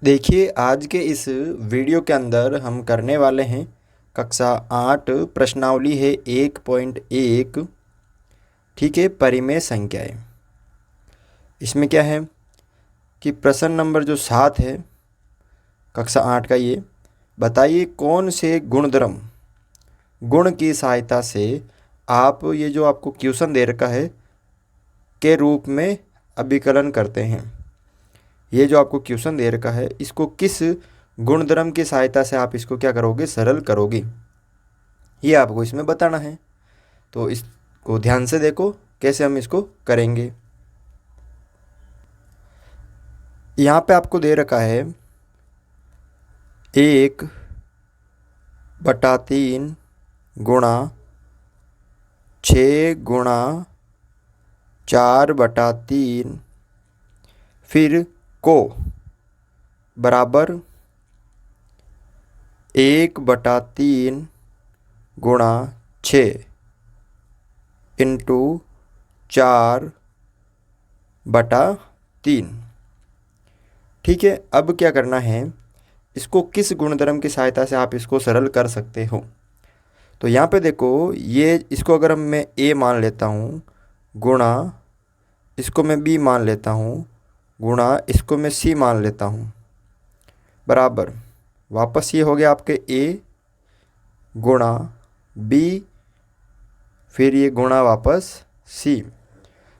देखिए, आज के इस वीडियो के अंदर हम करने वाले हैं कक्षा 8 प्रश्नावली है 1.1। ठीक है, परिमेय संख्याएं। इसमें क्या है कि प्रश्न नंबर जो 7 है कक्षा 8 का, ये बताइए कौन से गुणधर्म गुण की सहायता से आप ये जो आपको क्वेश्चन दे रखा है के रूप में अभिकलन करते हैं। ये जो आपको क्वेश्चन दे रखा है इसको किस गुणधर्म की सहायता से आप इसको क्या करोगे, सरल करोगे, ये आपको इसमें बताना है। तो इसको ध्यान से देखो कैसे हम इसको करेंगे। यहाँ पे आपको दे रखा है 1/3 गुणा 6 गुणा 4/3 फिर को बराबर 1/3 गुणा 6 इंटू 4/3। ठीक है, अब क्या करना है, इसको किस गुणधर्म की सहायता से आप इसको सरल कर सकते हो। तो यहाँ पे देखो, ये इसको अगर मैं a मान लेता हूँ गुणा इसको मैं b मान लेता हूँ गुणा इसको मैं c मान लेता हूँ बराबर वापस ये हो गया आपके a गुणा b फिर ये गुणा वापस c।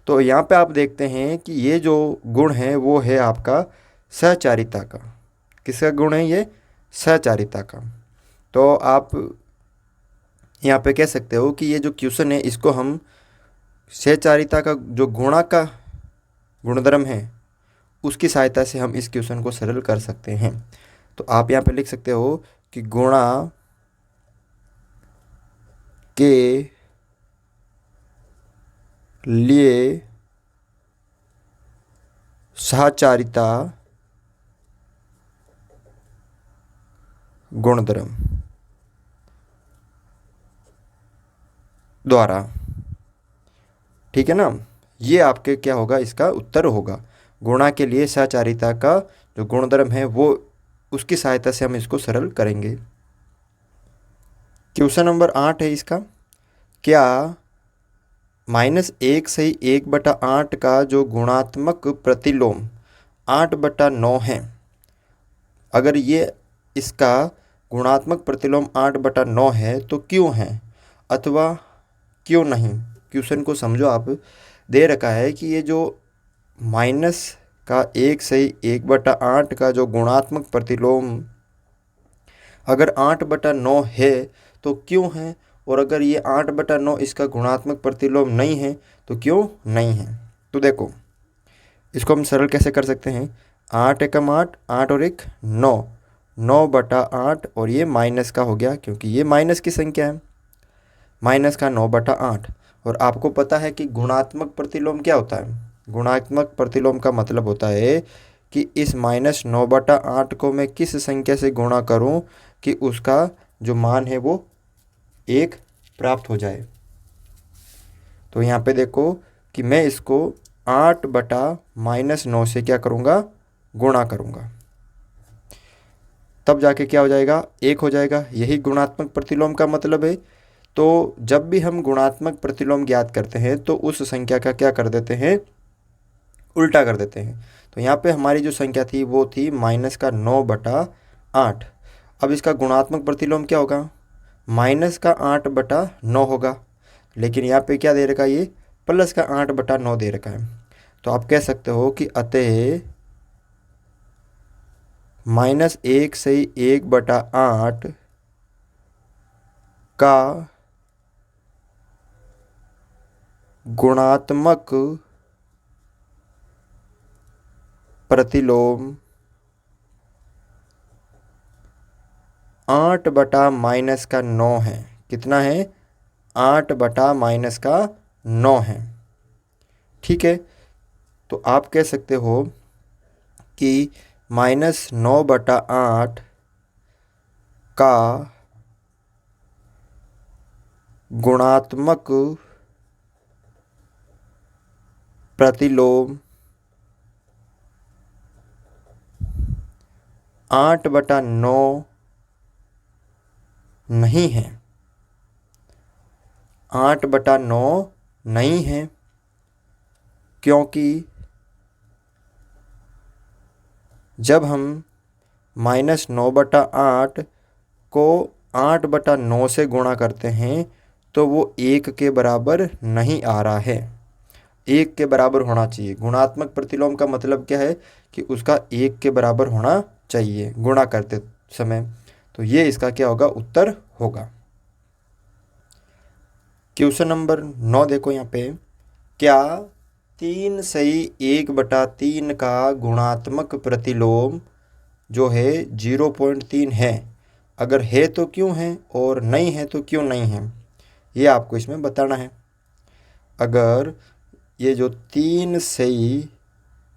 तो यहाँ पे आप देखते हैं कि ये जो गुण है वो है आपका सहचारिता का। किसका गुण है ये? सहचारिता का। तो आप यहाँ पे कह सकते हो कि ये जो क्वेश्चन है इसको हम सहचारिता का जो गुणा का गुणधर्म है उसकी सहायता से हम इस क्वेश्चन को सरल कर सकते हैं। तो आप यहाँ पे लिख सकते हो कि गुणा के लिए सहचारिता गुणधर्म द्वारा। ठीक है ना, ये आपके क्या होगा, इसका उत्तर होगा। गुणा के लिए सहचारिता का जो गुणधर्म है वो उसकी सहायता से हम इसको सरल करेंगे। क्वेश्चन नंबर 8 है इसका, क्या -1 सही 1/8 का जो गुणात्मक प्रतिलोम 8/9 है, अगर ये इसका गुणात्मक प्रतिलोम 8/9 है तो क्यों है अथवा क्यों नहीं। क्वेश्चन को समझो आप। दे रखा है कि ये जो माइनस का 1 सही 1/8 का जो गुणात्मक प्रतिलोम अगर 8/9 है तो क्यों है, और अगर ये 8/9 इसका गुणात्मक प्रतिलोम नहीं है तो क्यों नहीं है। तो देखो इसको हम सरल कैसे कर सकते हैं। 8 एकम 8, 8 और 1 9, 9/8 और ये माइनस का हो गया क्योंकि ये माइनस की संख्या है, माइनस का 9/8। और आपको पता है कि गुणात्मक प्रतिलोम क्या होता है। गुणात्मक प्रतिलोम का मतलब होता है कि इस -9/8 को मैं किस संख्या से गुणा करूं कि उसका जो मान है वो 1 प्राप्त हो जाए। तो यहाँ पे देखो कि मैं इसको 8/-9 से क्या करूँगा, गुणा करूँगा, तब जाके क्या हो जाएगा, 1 हो जाएगा। यही गुणात्मक प्रतिलोम का मतलब है। तो जब भी हम गुणात्मक प्रतिलोम ज्ञात करते हैं तो उस संख्या का क्या कर देते हैं, उल्टा कर देते हैं। तो यहाँ पे हमारी जो संख्या थी वो थी -9/8। अब इसका गुणात्मक प्रतिलोम क्या होगा, -8/9 होगा। लेकिन यहाँ पे क्या दे रखा है, ये +8/9 दे रखा है। तो आप कह सकते हो कि अतः -1 सही 1/8 का गुणात्मक प्रतिलोम 8/-9 है। कितना है, 8/-9 है। ठीक है, तो आप कह सकते हो कि -9/8 का गुणात्मक प्रतिलोम 8/9 नहीं है। 8/9 नहीं है क्योंकि जब हम -9/8 को 8/9 से गुणा करते हैं तो वो 1 के बराबर नहीं आ रहा है। 1 के बराबर होना चाहिए। गुणात्मक प्रतिलोम का मतलब क्या है कि उसका 1 के बराबर होना चाहिए गुणा करते समय। तो ये इसका क्या होगा, उत्तर होगा। क्वेश्चन नंबर 9 देखो यहाँ पे, क्या 3 सही 1/3 का गुणात्मक प्रतिलोम जो है 0.3 है? अगर है तो क्यों है और नहीं है तो क्यों नहीं है, ये आपको इसमें बताना है। अगर ये जो 3 सही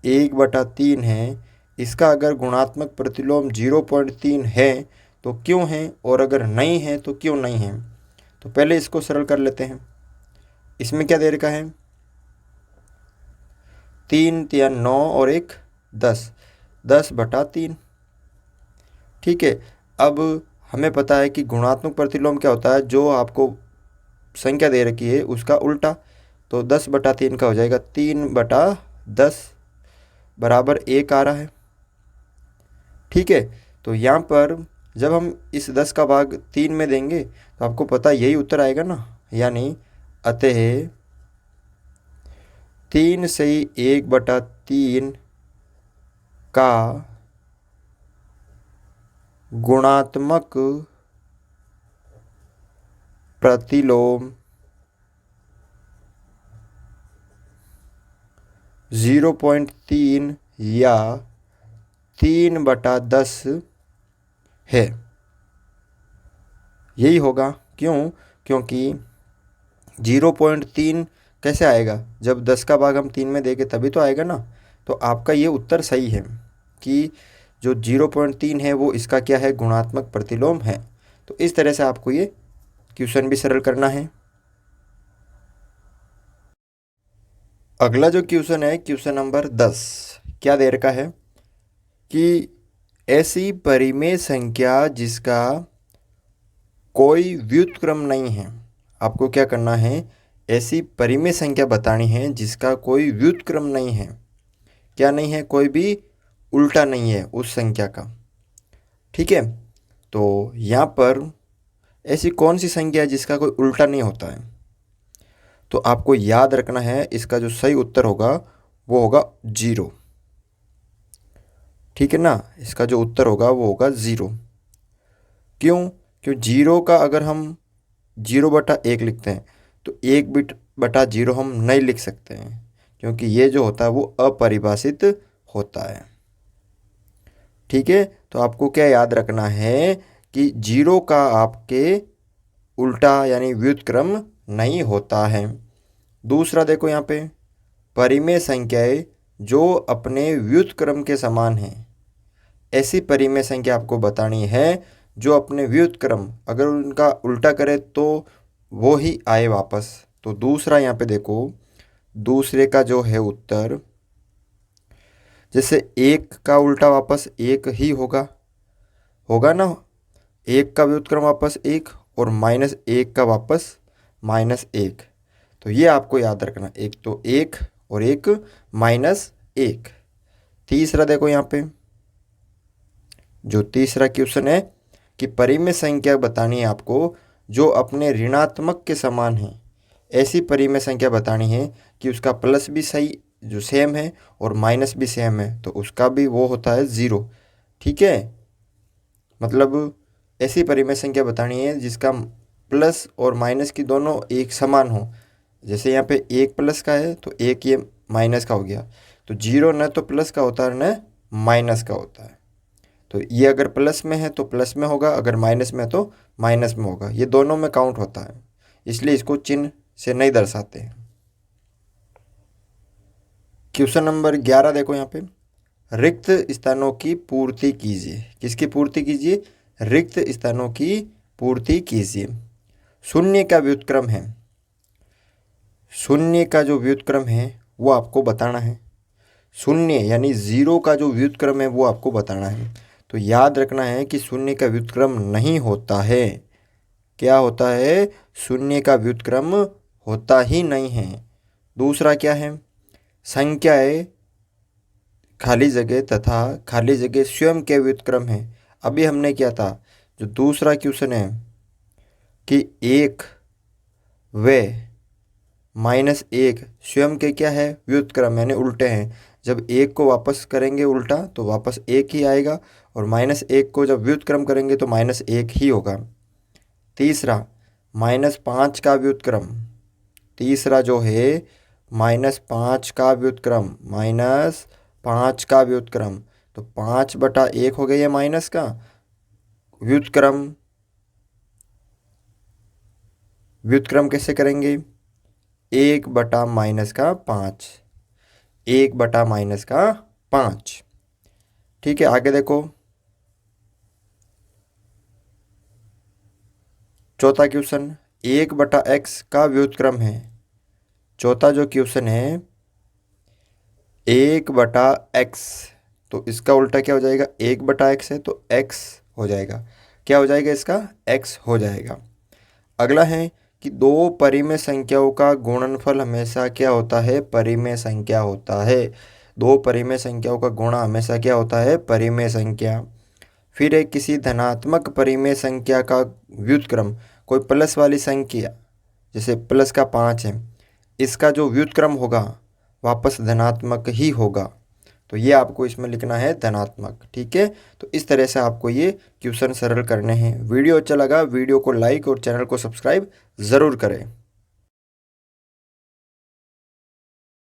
1/3 है, इसका अगर गुणात्मक प्रतिलोम 0.3 है तो क्यों है, और अगर नहीं है तो क्यों नहीं है। तो पहले इसको सरल कर लेते हैं। इसमें क्या दे रखा है, 3 3 9 और 1 10, 10/3। ठीक है। अब हमें पता है कि गुणात्मक प्रतिलोम क्या होता है, जो आपको संख्या दे रखी है उसका उल्टा। तो 10/3 का हो जाएगा 3/10 बराबर 1 आ रहा है। ठीक है। तो यहाँ पर जब हम इस 10 का भाग 3 में देंगे तो आपको पता यही उत्तर आएगा ना। यानी अतः 3 सही 1/3 का गुणात्मक प्रतिलोम 0.3 या 3/10 है। यही होगा। क्यों? क्योंकि 0.3 कैसे आएगा, जब 10 का भाग हम 3 में देंगे तभी तो आएगा ना। तो आपका ये उत्तर सही है कि जो 0.3 है वो इसका क्या है, गुणात्मक प्रतिलोम है। तो इस तरह से आपको ये क्वेश्चन भी सरल करना है। अगला जो क्वेश्चन है, क्वेश्चन नंबर 10, क्या दे रखा है कि ऐसी परिमेय संख्या जिसका कोई व्युत्क्रम नहीं है। आपको क्या करना है, ऐसी परिमेय संख्या बतानी है जिसका कोई व्युत्क्रम नहीं है। क्या नहीं है, कोई भी उल्टा नहीं है उस संख्या का। ठीक है। तो यहाँ पर ऐसी कौन सी संख्या है जिसका कोई उल्टा नहीं होता है। तो आपको याद रखना है, इसका जो सही उत्तर होगा वो होगा 0। ठीक है ना। इसका जो उत्तर होगा वो होगा 0। क्यों? क्यों 0 का अगर हम 0/1 लिखते हैं तो 1/0 हम नहीं लिख सकते हैं, क्योंकि ये जो होता है वो अपरिभाषित होता है। ठीक है। तो आपको क्या याद रखना है कि 0 का आपके उल्टा यानी व्युत्क्रम नहीं होता है। दूसरा देखो यहाँ पे, परिमेय संख्याएं जो अपने व्युत्क्रम के समान हैं। ऐसी परिमेय संख्या आपको बतानी है जो अपने व्युत्क्रम अगर उनका उल्टा करे तो वो ही आए वापस। तो दूसरा यहाँ पे देखो, दूसरे का जो है उत्तर, जैसे 1 का उल्टा वापस 1 ही होगा ना। 1 का व्युत्क्रम वापस 1 और -1 का वापस -1। तो ये आपको याद रखना, एक तो 1 और एक -1। तीसरा देखो यहाँ पे, जो तीसरा क्वेश्चन है कि परिमेय संख्या बतानी है आपको जो अपने ऋणात्मक के समान है। ऐसी परिमेय संख्या बतानी है कि उसका प्लस भी सही जो सेम है और माइनस भी सेम है, तो उसका भी वो होता है 0। ठीक है। मतलब ऐसी परिमेय संख्या बतानी है जिसका प्लस और माइनस की दोनों एक समान हो। जैसे यहाँ पे 1 प्लस का है तो 1 ये माइनस का हो गया। तो 0 न तो प्लस का होता है न माइनस का होता है। तो ये अगर प्लस में है तो प्लस में होगा, अगर माइनस में है तो माइनस में होगा। ये दोनों में काउंट होता है, इसलिए इसको चिन्ह से नहीं दर्शाते हैं। क्वेश्चन नंबर 11 देखो यहाँ पे, रिक्त स्थानों की पूर्ति कीजिए। किसकी पूर्ति कीजिए? रिक्त स्थानों की पूर्ति कीजिए। शून्य का व्युत्क्रम है, शून्य का जो व्युत्क्रम है वो आपको बताना है। शून्य यानी 0 का जो व्युत्क्रम है वो आपको बताना है। तो याद रखना है कि शून्य का व्युत्क्रम नहीं होता है। क्या होता है? शून्य का व्युत्क्रम होता ही नहीं है। दूसरा क्या है? संख्याएं खाली जगह तथा खाली जगह स्वयं के व्युत्क्रम है। अभी हमने क्या था, जो दूसरा क्वेश्चन है कि 1 व -1 स्वयं के क्या है? व्युत्क्रम, यानी उल्टे हैं। जब 1 को वापस करेंगे उल्टा तो वापस 1 ही आएगा, और -1 को जब व्युत्क्रम करेंगे तो -1 ही होगा। तीसरा, -5 का व्युत्क्रम। तीसरा जो है -5 का व्युत्क्रम, -5 का व्युत्क्रम, तो 5/1 हो गया माइनस का व्युत्क्रम। व्युत्क्रम कैसे करेंगे? 1/-5, 1/-5। ठीक है, आगे देखो। चौथा क्वेश्चन 1/x का व्युत्क्रम है। चौथा जो क्वेश्चन है 1/x, तो इसका उल्टा क्या हो जाएगा? 1/x है तो x हो जाएगा। क्या हो जाएगा इसका? x हो जाएगा। अगला है कि दो परिमेय संख्याओं का गुणनफल हमेशा क्या होता है? परिमेय संख्या होता है। दो परिमेय संख्याओं का गुणा हमेशा क्या होता है? परिमेय संख्या। फिर एक किसी धनात्मक परिमेय संख्या का व्युत्क्रम, कोई प्लस वाली संख्या जैसे प्लस का 5 है, इसका जो व्युत्क्रम होगा वापस धनात्मक ही होगा। तो ये आपको इसमें लिखना है धनात्मक। ठीक है, तो इस तरह से आपको ये क्वेश्चन सरल करने हैं। वीडियो अच्छा लगा, वीडियो को लाइक और चैनल को सब्सक्राइब ज़रूर करें।